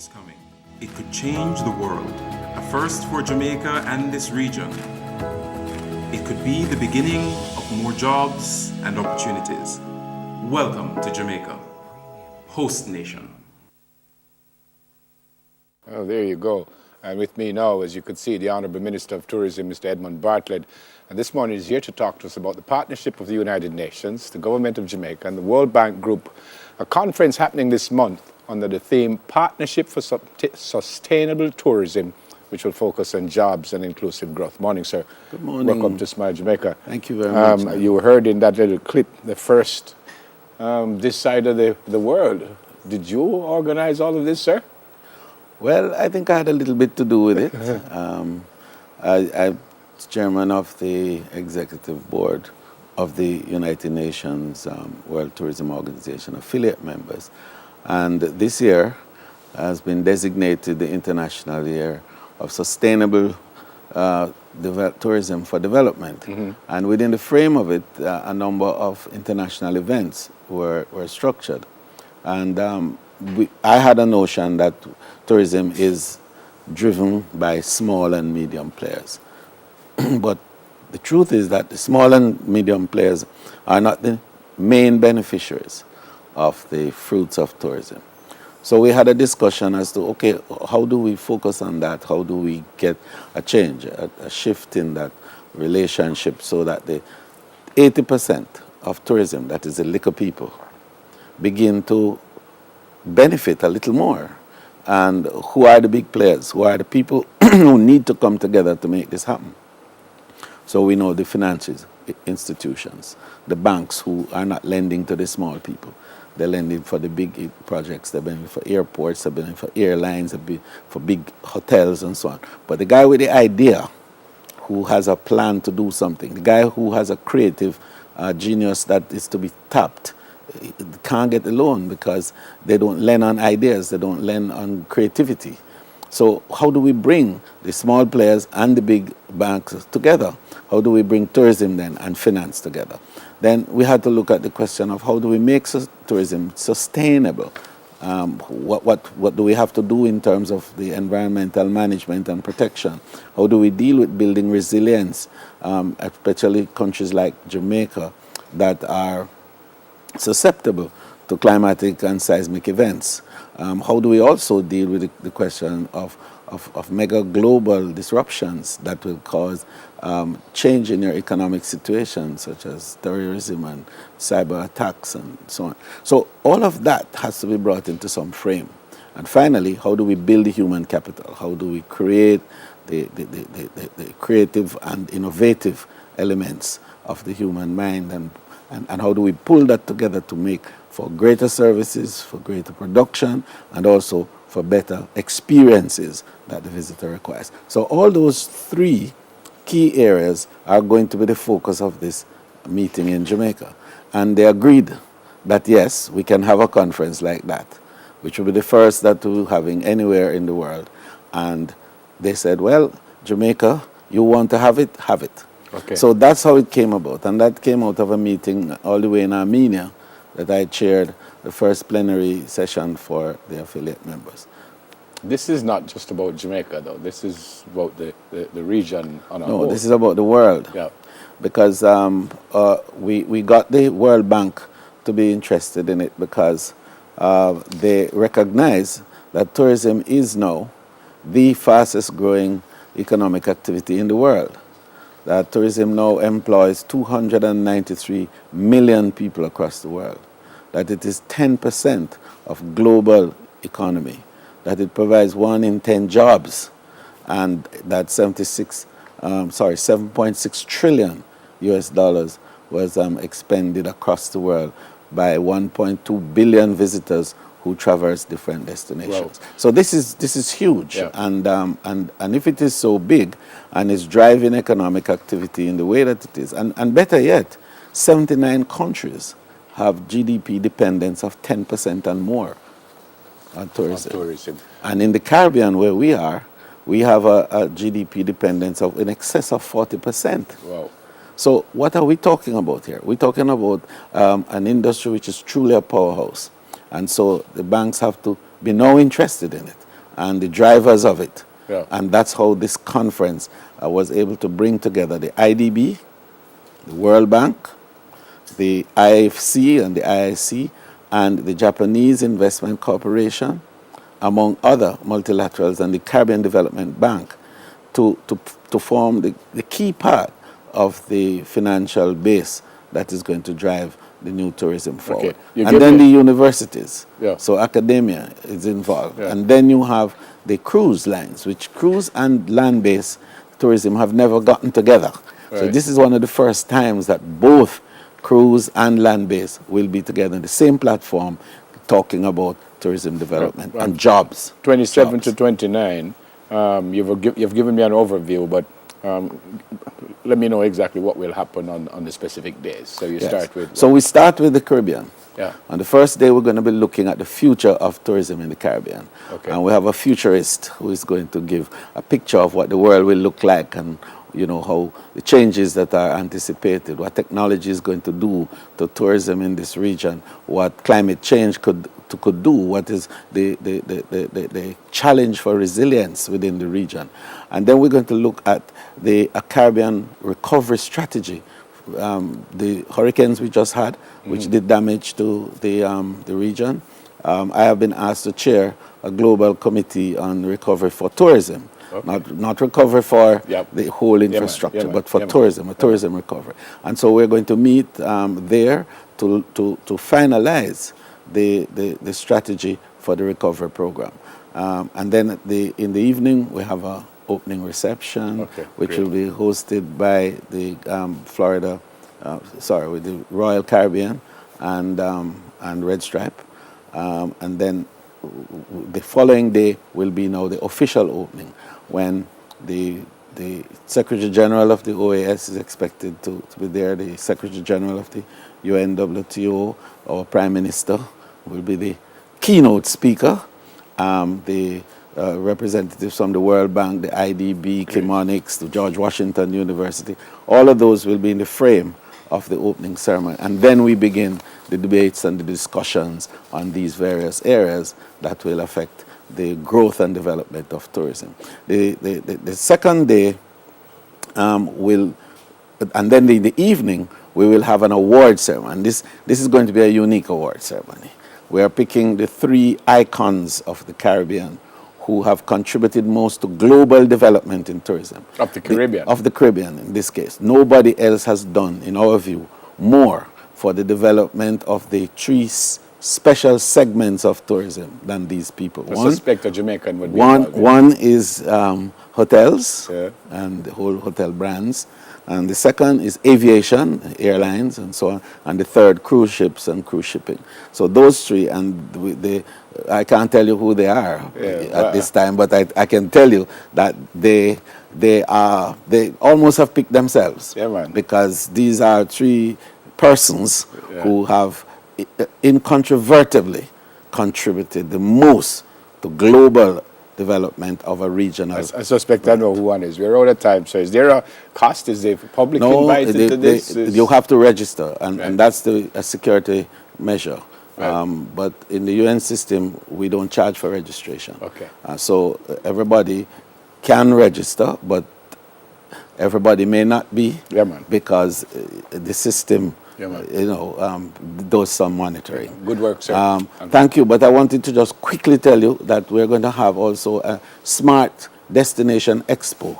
is coming. It could change the world, a first for Jamaica and this region. It could be the beginning of more jobs and opportunities. Welcome to Jamaica, host nation. Oh, there you go. And with me now, as you could see, the Honourable Minister of Tourism, Mr. Edmund Bartlett. And this morning is here to talk to us about the partnership of the United Nations, the Government of Jamaica, and the World Bank Group, a conference happening this month under the theme Partnership for Sustainable Tourism, which will focus on jobs and inclusive growth. Morning, sir. Good morning. Welcome to Smile Jamaica. Thank you very much. You heard in that little clip the first this side of the world. Did you organize all of this, sir? Well, I think I had a little bit to do with it. I'm chairman of the executive board of the United Nations World Tourism Organization affiliate members. And this year has been designated the International Year of Sustainable Tourism for Development. Mm-hmm. And within the frame of it, a number of international events were structured. And I had a notion that tourism is driven by small and medium players. But the truth is that the small and medium players are not the main beneficiaries of the fruits of tourism. So we had a discussion as to, okay, how do we focus on that? How do we get a change, a shift in that relationship so that the 80% of tourism, that is the liquor people, begin to benefit a little more? And who are the big players? Who are the people who need to come together to make this happen? So we know the financial institutions, the banks who are not lending to the small people. They're lending for the big projects, they're lending for airports, they're lending for airlines, they're for big hotels and so on. But the guy with the idea, who has a plan to do something, the guy who has a creative genius that is to be tapped, can't get a loan because they don't lend on ideas, they don't lend on creativity. So how do we bring the small players and the big banks together? How do we bring tourism then and finance together? Then we had to look at the question of how do we make tourism sustainable? What do we have to do in terms of the environmental management and protection? How do we deal with building resilience, especially countries like Jamaica that are susceptible to climatic and seismic events? How do we also deal with the question of mega global disruptions that will cause change in your economic situation, such as terrorism and cyber attacks and so on? So all of that has to be brought into some frame. And finally, how do we build the human capital? How do we create the creative and innovative elements of the human mind, and how do we pull that together to make for greater services, for greater production, and also for better experiences that the visitor requires. So all those three key areas are going to be the focus of this meeting in Jamaica. And they agreed that yes, we can have a conference like that, which will be the first that we're having anywhere in the world. And they said, well, Jamaica, you want to have it? Have it. Okay. So that's how it came about. And that came out of a meeting all the way in Armenia that I chaired the first plenary session for the affiliate members. This is not just about Jamaica, though. This is about the region on a whole. No, this is about the world. Yeah. Because we got the World Bank to be interested in it because they recognize that tourism is now the fastest growing economic activity in the world. That tourism now employs 293 million people across the world, that it is 10% of global economy, that it provides 1 in 10 jobs, and that 7.6 trillion US dollars was expended across the world by 1.2 billion visitors who traverse different destinations. Wow. So this is huge, yeah. And if it is so big and is driving economic activity in the way that it is, and better yet, 79 countries have GDP dependence of 10% and more on tourism. And in the Caribbean, where we are, we have a GDP dependence of in excess of 40%. Wow. So what are we talking about here? We're talking about an industry which is truly a powerhouse. And so the banks have to be now interested in it. and the drivers of it. Yeah. And that's how this conference was able to bring together the IDB, the World Bank, the IFC and the IIC, and the Japanese Investment Corporation, among other multilaterals, and the Caribbean Development Bank, to form the key part of the financial base that is going to drive the new tourism forward. You And give then me- the universities, Yeah. so academia is involved. Yeah. And then you have the cruise lines, which cruise and land-based tourism have never gotten together. So Right. this is one of the first times that both cruise and land-based will be together on the same platform talking about tourism development and jobs. 27 to Jobs. 29, you've given me an overview, but let me know exactly what will happen on the specific days. So you Yes. start with... So we start with the Caribbean. Yeah. On the first day, we're going to be looking at the future of tourism in the Caribbean. Okay. And we have a futurist who is going to give a picture of what the world will look like, and you know how the changes that are anticipated, what technology is going to do to tourism in this region, what climate change could do, what is the challenge for resilience within the region. And then we're going to look at a Caribbean recovery strategy. The hurricanes we just had, which did damage to the region. I have been asked to chair a global committee on recovery for tourism. Okay. Not recovery for Yep. the whole man. infrastructure, Yeah, man. but for Yeah, man. tourism, a tourism recovery. And so we're going to meet there to finalize the strategy for the recovery program. And then in the evening, we have a opening reception, Okay, which great. will be hosted by the with the Royal Caribbean and Red Stripe. And then the following day will be now the official opening, when the Secretary General of the OAS is expected to be there, the Secretary General of the UNWTO, our Prime Minister, will be the keynote speaker. The representatives from the World Bank, the IDB, Chemonics, the George Washington University, all of those will be in the frame of the opening ceremony. And then we begin the debates and the discussions on these various areas that will affect the growth and development of tourism. The second day and then in the evening, we will have an award ceremony. And this is going to be a unique award ceremony. We are picking the 3 icons of the Caribbean who have contributed most to global development in tourism. Of the Caribbean? Of the Caribbean, in this case. Nobody else has done, in our view, more for the development of the 3 special segments of tourism than these people. I suspect a Jamaican would be involved in it. One is hotels, Yeah. and the whole hotel brands. And the second is aviation, airlines, and so on. And the third, cruise ships and cruise shipping. So those 3, and I can't tell you who they are at this time, but I can tell you that they almost have picked themselves. Yeah, man. Because these are 3 persons who have incontrovertibly contributed the most to global development of a regional. I suspect I know who one is. We're out of time, so is there a cost? Is the public invited to this? You have to register, and Right. that's a security measure. Right. But in the UN system, we don't charge for registration. Okay. So everybody can register, but everybody may not be, Yeah, man. because the system, Yeah, man. does some monitoring. Good work, sir. Thank you, but I wanted to just quickly tell you that we're going to have also a Smart Destination Expo,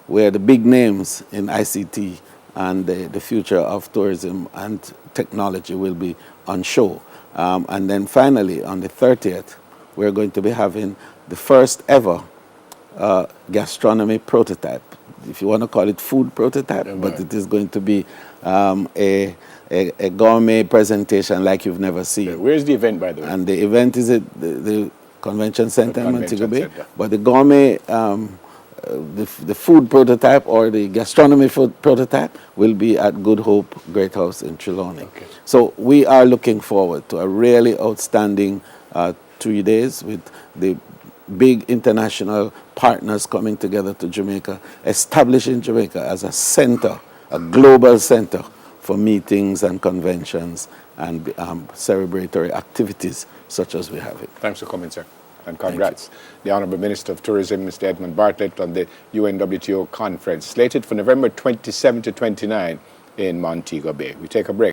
where the big names in ICT and the future of tourism and technology will be on show. And then finally, on the 30th, we're going to be having the first ever gastronomy prototype. If you want to call it food prototype, Yeah, but right. it is going to be a gourmet presentation like you've never seen. Where's the event, by the way? And the event is at the Convention Center in Convention Montego Bay. Center. But the gourmet, the food prototype or the gastronomy food prototype will be at Good Hope Great House in Trelawney. Okay. So we are looking forward to a really outstanding 3 days with the big international partners coming together to Jamaica, establishing Jamaica as a center, a global center for meetings and conventions and celebratory activities such as we have it. Thanks for coming, sir. and congrats. The Honourable Minister of Tourism, Mr. Edmund Bartlett, on the UNWTO conference, slated for November 27 to 29 in Montego Bay. We take a break.